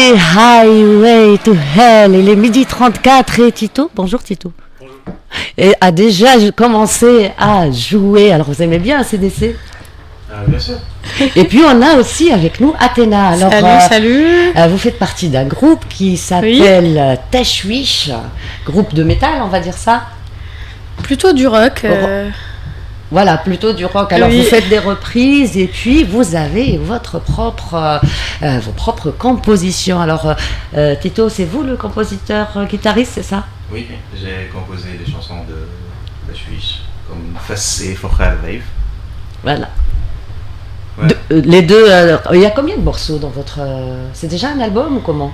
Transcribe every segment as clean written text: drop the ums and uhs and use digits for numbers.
C'était Highway to Hell. Il est 12h34 et Tito, bonjour Tito. Bonjour. Et a déjà commencé à jouer. Alors vous aimez bien ACDC? Bien sûr. Et puis on a aussi avec nous Athéna. Alors, salut. Vous faites partie d'un groupe qui s'appelle Tashwish, groupe de métal, on va dire ça. Plutôt du rock. Voilà, plutôt du rock. Alors vous faites des reprises et puis vous avez vos propres compositions. Alors Tito, c'est vous le compositeur guitariste, c'est ça? Oui, j'ai composé des chansons de Tashwish comme Fassé, Fokhar Raif. Voilà. Ouais. Les deux, il y a combien de morceaux dans votre... c'est déjà un album ou comment?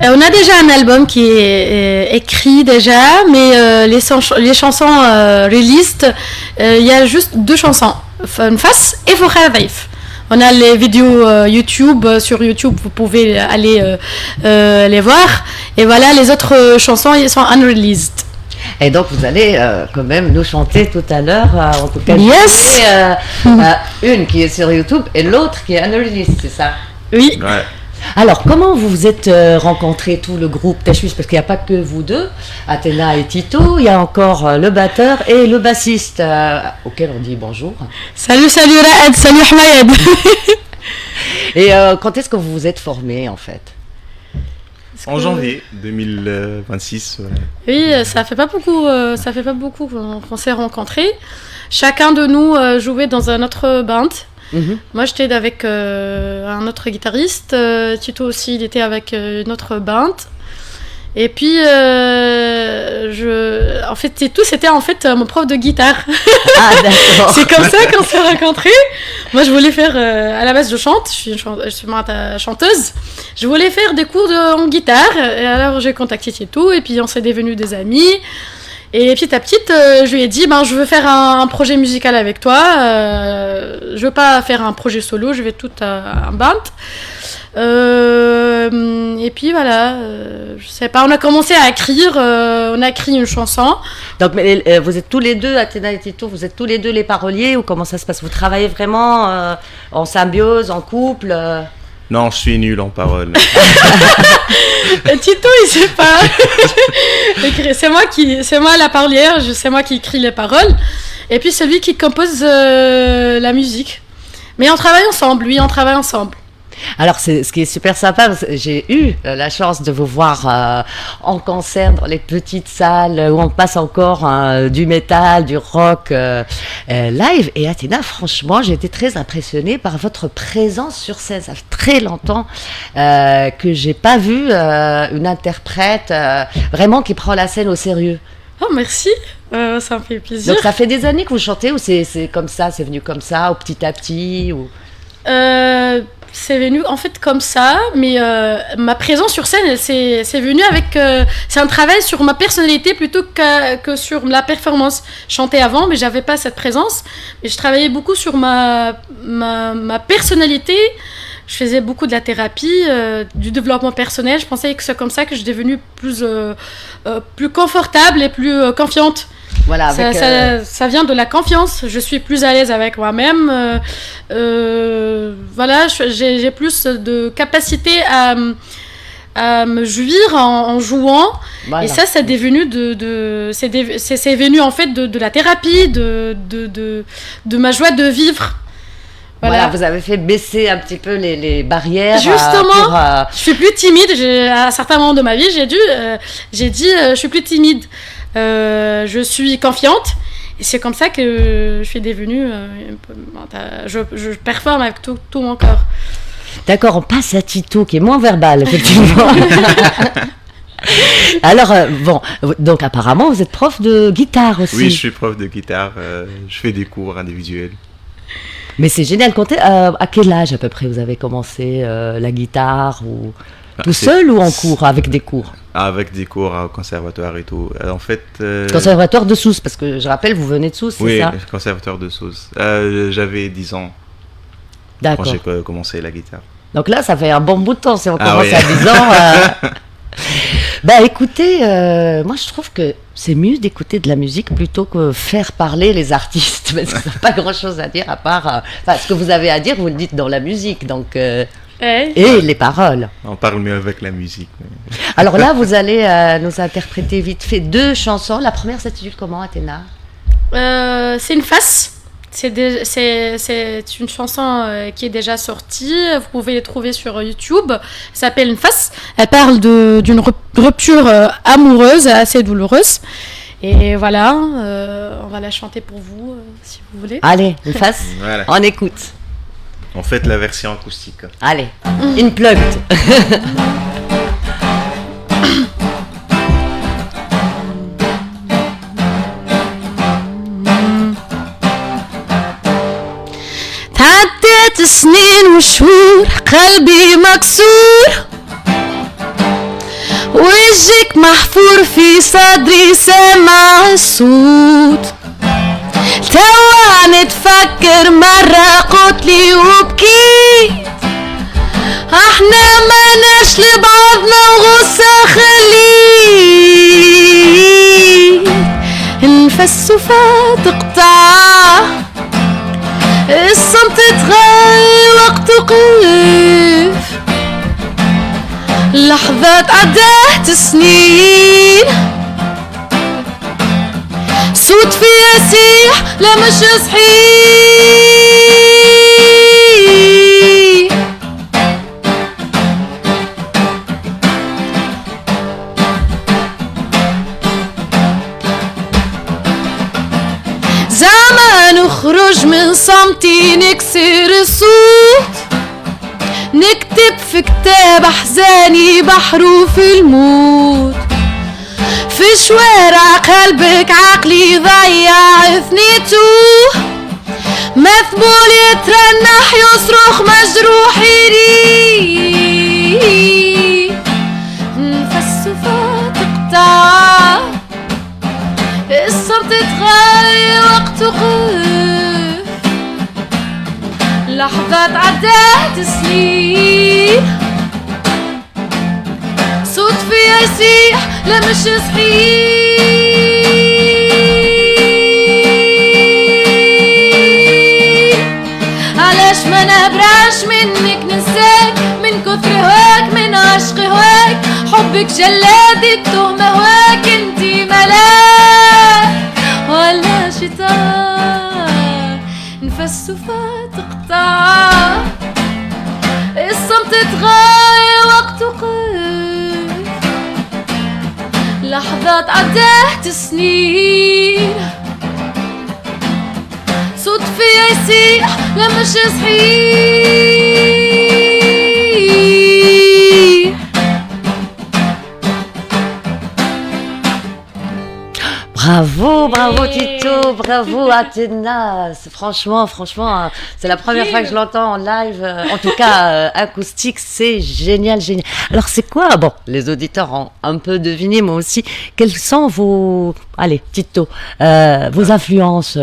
On a déjà un album qui est écrit déjà, mais les chansons released, il y a juste 2 chansons, Fass et Fokhar Raif. On a les vidéos YouTube, sur YouTube, vous pouvez aller les voir. Et voilà, les autres chansons, ils sont unreleased. Et donc vous allez quand même nous chanter tout à l'heure, en tout cas, yes. Une qui est sur YouTube et l'autre qui est unreleased, c'est ça? Oui. Ouais. Alors, comment vous vous êtes rencontrés, tout le groupe Tashwish? Parce qu'il n'y a pas que vous deux, Athéna et Tito, il y a encore le batteur et le bassiste, auquel on dit bonjour. Salut Raed, salut Ahmed. Et quand est-ce que vous vous êtes formés, en fait? En janvier 2026. Oui, ça fait pas beaucoup qu'on s'est rencontrés. Chacun de nous jouait dans un autre band. Mm-hmm. Moi, j'étais avec un autre guitariste. Tito aussi, il était avec une autre band. Et puis, en fait, Tito, c'était en fait mon prof de guitare. Ah, d'accord. C'est comme ça qu'on s'est rencontrés. Moi, je voulais faire, à la base, je chante. Je suis chanteuse. Je voulais faire des cours en guitare. Et alors, j'ai contacté Tito. Et puis, on s'est devenus des amis. Et petit à petit, je lui ai dit, je veux faire un projet musical avec toi. Je veux pas faire un projet solo, je vais tout un band. Et puis voilà, je sais pas, on a commencé à écrire, on a écrit une chanson. Donc vous êtes tous les deux, Athéna et Tito, vous êtes tous les deux les paroliers ou comment ça se passe? Vous travaillez vraiment en symbiose, en couple? Non, je suis nul en parole. Tito, il sait pas. C'est moi la parolière, c'est moi qui écris les paroles. Et puis celui qui compose la musique. Mais on travaille ensemble, ensemble. Alors, ce qui est super sympa, parce que j'ai eu la chance de vous voir en concert dans les petites salles où on passe encore du métal, du rock live. Et Athéna, franchement, j'ai été très impressionnée par votre présence sur scène. Ça fait très longtemps que j'ai pas vu une interprète vraiment qui prend la scène au sérieux. Oh, merci, ça me fait plaisir. Donc, ça fait des années que vous chantez ou c'est comme ça, c'est venu comme ça, ou petit à petit ou... C'est venu en fait comme ça, mais ma présence sur scène, c'est venu avec... c'est un travail sur ma personnalité plutôt que sur la performance. Je chantais avant, mais j'avais pas cette présence. Mais je travaillais beaucoup sur ma personnalité. Je faisais beaucoup de la thérapie, du développement personnel. Je pensais que c'est comme ça que je suis devenue plus confortable et plus confiante. Voilà, ça vient de la confiance. Je suis plus à l'aise avec moi-même. Voilà, j'ai plus de capacité à me jouir en jouant. Voilà. Et ça, c'est devenu c'est venu en fait de la thérapie, de ma joie de vivre. Voilà, vous avez fait baisser un petit peu les barrières. Justement, je suis plus timide. À un certain moment de ma vie, j'ai dit, je suis plus timide. Je suis confiante et c'est comme ça que je suis devenue je performe avec tout mon corps. D'accord, on passe à Tito qui est moins verbal effectivement. Alors donc apparemment vous êtes prof de guitare aussi. Oui, je suis prof de guitare, je fais des cours individuels. Mais c'est génial, à quel âge à peu près vous avez commencé la guitare ou... Tout seul ou en cours, avec des cours? Avec des cours au conservatoire et tout. En fait... Conservatoire de Sousse, parce que je rappelle, vous venez de Sousse, c'est ça? Oui, conservatoire de Sousse. J'avais 10 ans. D'accord. Quand j'ai commencé la guitare. Donc là, ça fait un bon bout de temps, si on commence à 10 ans. Bah écoutez, moi je trouve que c'est mieux d'écouter de la musique plutôt que faire parler les artistes, parce que ça n'a pas grand chose à dire à part... ce que vous avez à dire, vous le dites dans la musique, donc... Ouais. Et les paroles. On parle mieux avec la musique. Alors là, vous allez nous interpréter vite fait 2 chansons. La première s'intitule comment, Athéna? C'est une face. C'est une chanson qui est déjà sortie. Vous pouvez les trouver sur YouTube. Elle s'appelle Une face. Elle parle d'une rupture amoureuse assez douloureuse. Et voilà, on va la chanter pour vous si vous voulez. Allez, une face. Voilà. On écoute. On fait la version acoustique. Allez, Unplugged. تعديت سنين وشهور قلبي مكسور وجهك محفور في صدري سامع الصوت توا نتفكر مرة قلتلي وبكيت احنا ماناش لبعضنا وغصة خليت النفس فتقطع الصمت تغير وقت وقف لحظات عدت سنين صوت فيها يسيح لا مش صحيح زمان اخرج من صمتي نكسر الصوت نكتب في كتاب احزاني بحروف الموت في شوارع قلبك عقلي ضيع ثنيته مثبول يترنح يصرخ مجروح يريد نفس فتقطع الصمت تغير وقت وقف لحظات عدت سنين صوت فيها يسيح لا مش صحيح علاش ما نبراش منك ننساك من كثر هواك من عشق هواك حبك جلادي التهمة هواك انتي ملاك ولا شيطان نفس فتقطع الصمت تغير وقت وقف لحظات عدت سنين صوت فيها يسيح لا مش صحيح. Bravo, bravo Tito, bravo Athéna. Franchement, c'est la première fois que je l'entends en live, en tout cas acoustique, c'est génial, génial. Alors c'est quoi, bon, les auditeurs ont un peu deviné, moi aussi, quelles sont vos, allez Tito, vos influences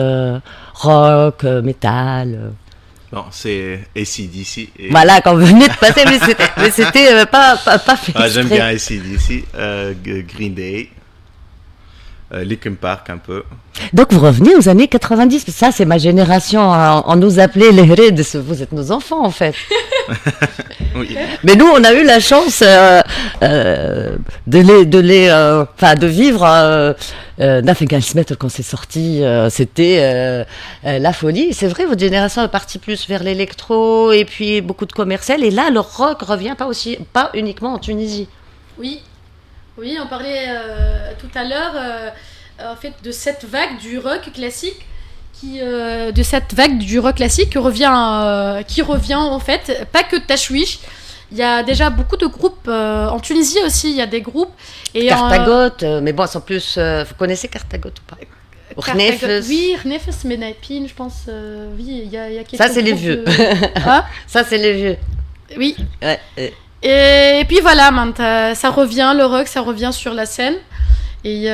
rock, métal Bon, c'est AC/DC. Et... Voilà, quand vous venez de passer, mais c'était pas fait. Ah, j'aime bien AC/DC, Green Day. Linkin Park un peu. Donc vous revenez aux années 90, ça c'est ma génération, on nous appelait les Reds, vous êtes nos enfants en fait. Oui. Mais nous on a eu la chance de vivre Nothing Else quand c'est sorti, c'était la folie. C'est vrai, votre génération est partie plus vers l'électro et puis beaucoup de commercial, et là le rock revient pas uniquement en Tunisie. Oui, on parlait tout à l'heure en fait de cette vague du rock classique qui revient en fait, pas que Tashwish. Il y a déjà beaucoup de groupes en Tunisie aussi, il y a des groupes et Cartagot, mais bon, sans plus, vous connaissez Cartagot ou pas? Oui, Rnefes, Menapin, je pense. Oui, il y a quelques. Ça c'est les vieux. Ça c'est les vieux. Oui. Ouais. Et puis voilà, ça revient, le rock, ça revient sur la scène. Et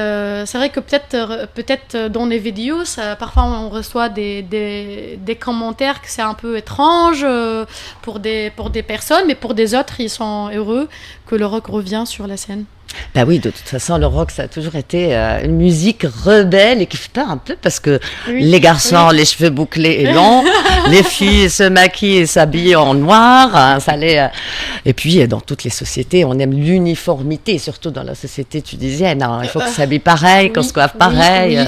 c'est vrai que peut-être dans les vidéos, parfois on reçoit des commentaires que c'est un peu étrange pour des personnes, mais pour des autres, ils sont heureux que le rock revient sur la scène. Bah oui, de toute façon, le rock, ça a toujours été une musique rebelle et qui fait peur un peu parce que les garçons, les cheveux bouclés et longs, les filles se maquillent et s'habillent en noir. Hein, et puis, dans toutes les sociétés, on aime l'uniformité, surtout dans la société tunisienne. Hein, il faut qu'on s'habille pareil, qu'on se coiffe pareil.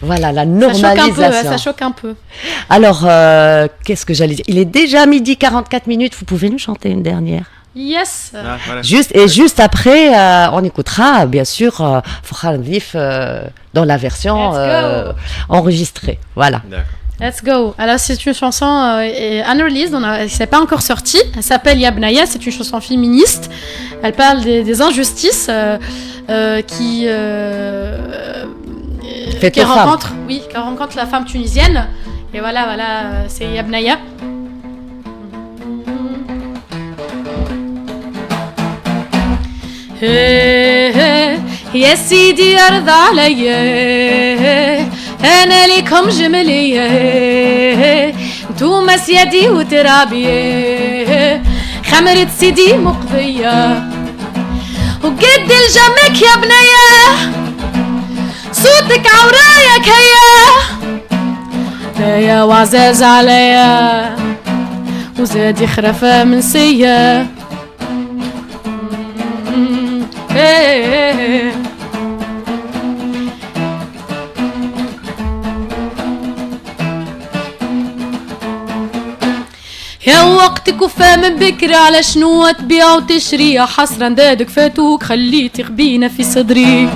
Voilà, la normalisation. Ça choque un peu. Alors, qu'est-ce que j'allais dire? Il est déjà 12h44. Vous pouvez nous chanter une dernière? Yes. Voilà. Juste après, on écoutera bien sûr Fokhar Vif dans la version enregistrée. Voilà. D'accord. Let's go. Alors c'est une chanson unreleased, c'est pas encore sorti. Elle s'appelle Yabnaya, c'est une chanson féministe. Elle parle des injustices qui rencontre la femme tunisienne. Et voilà, c'est Yabnaya. يا سيدي أرضى عليا أنا ليكم جملية انتوما سيادي وترابي خمرة سيدي مقضية وقد الجمك يا بنية صوتك عورايا كيا دايا وعزاز عليا وزاد يخرفة من سيا يا وقتك وفا من بكرة على شنو تبيع وتشري حسرا دادك فاتوك خليتي غبينة في صدري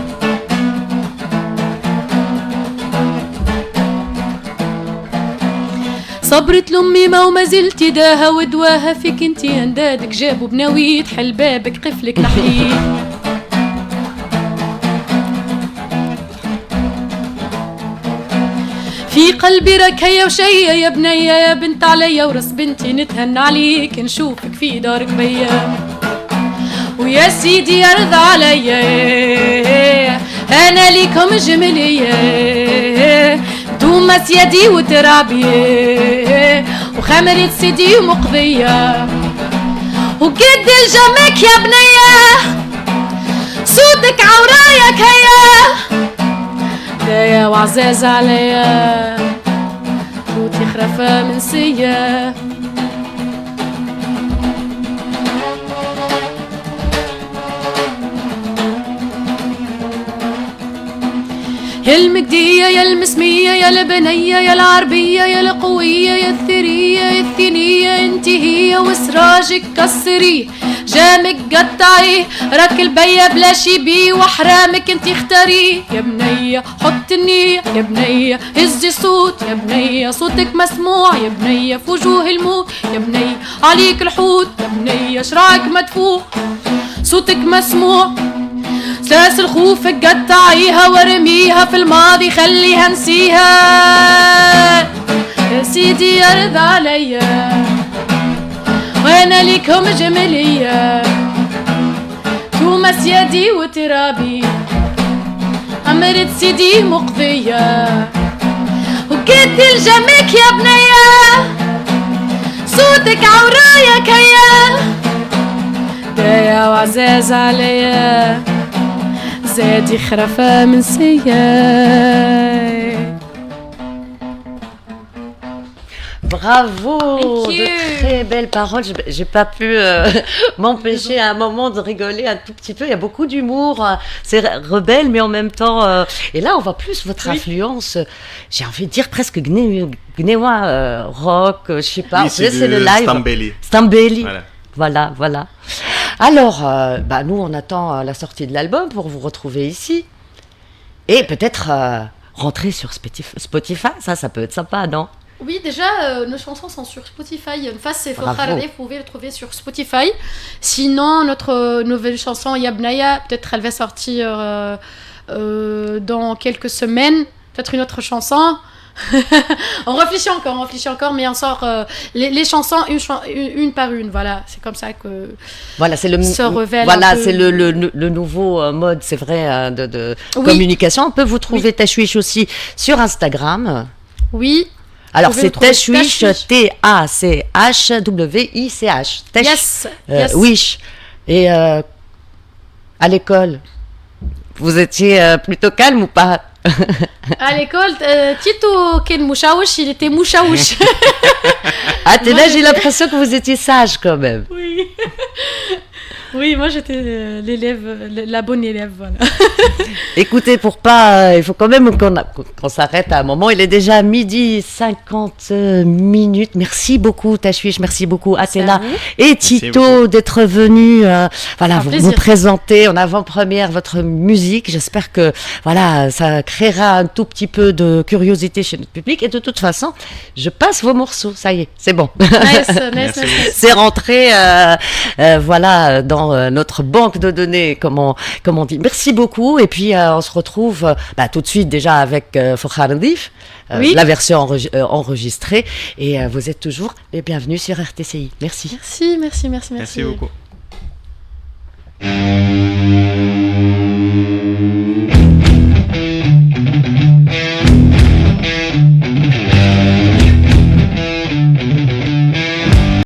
صبرت لأمي وما زلت داها ودواها فيك انتي اندادك جابوا بناويت حل بابك قفلك نحيه في قلبي ركية وشية يا بنية يا بنت عليا ورس بنتي نتهنى عليك نشوفك في دارك بيا ويا سيدي أرضى عليا أنا ليكم جملية دوما سيادي وترابي وخمرة سيدي مقضية وقد الجمك يا بنية صوتك عورايا كيا دايا وعزاز عليا صوتي خرفة من سيا يا المجدية يا المسمية يا البنية يا العربية يا القوية يا الثرية يا الثنية انتي هي وسراجك كسري جامك قطعي راك البيا بلا شي بي وحرامك انتي اختاري يا بنية حط النية يا بنية هزي صوت يا بنية صوتك مسموع يا بنية في وجوه الموت يا بنية عليك الحوت يا بنية شراعك مدفوع صوتك مسموع ساس الخوف قطعيها وارميها في الماضي خليها نسيها يا سيدي أرضى عليا وانا ليكم جملية توما سيادي وترابي أمرت سيدي مقضية وقد الجمك يا بنية صوتك عورايا كيا دايا وعزاز عليا زاد يخرفة من سيا. Bravo, de très belles paroles. J'ai pas pu m'empêcher à un moment de rigoler un tout petit peu. Il y a beaucoup d'humour. C'est rebelle, mais en même temps. Et là, on voit plus votre influence. J'ai envie de dire presque gnéwa, rock. Je sais pas. Oui, c'est le live. Stambeli. Voilà. Alors, nous, on attend la sortie de l'album pour vous retrouver ici. Et peut-être rentrer sur Spotify. Ça peut être sympa, non? Oui, déjà, nos chansons sont sur Spotify. Une face, c'est Fokhar Vif, vous pouvez le trouver sur Spotify. Sinon, notre nouvelle chanson, Yabnaya, peut-être elle va sortir dans quelques semaines. Peut-être une autre chanson. on réfléchit encore, mais on sort les chansons une par une. Voilà, c'est comme ça que se révèle. Voilà, c'est le nouveau mode, c'est vrai, de communication. On peut vous trouver Tashwish aussi sur Instagram. Oui. Alors c'est Tashwish, T-A-C-H-W-I-C-H. Yes. Wish. Et À l'école, vous étiez plutôt calme ou pas? À l'école, Tito Ken Mouchaouch, il était Mouchaouch. Ah, t'es là, j'ai l'impression que vous étiez sage quand même. Oui. Oui, moi j'étais l'élève, la bonne élève, voilà. Écoutez, pour pas, il faut quand même qu'on s'arrête à un moment. Il est déjà 12h50. Merci beaucoup, Tashwish. Merci beaucoup, Athéna et Tito, d'être venus. Voilà, vous présenter en avant-première votre musique. J'espère que voilà, ça créera un tout petit peu de curiosité chez notre public. Et de toute façon, je passe vos morceaux. Ça y est, c'est bon. Nice. C'est rentré, voilà, dans notre banque de données, comme on dit. Merci beaucoup. Et puis, on se retrouve tout de suite déjà avec Fokhar Ndif, la version enregistrée. Et vous êtes toujours les bienvenus sur RTCI. Merci. Merci beaucoup.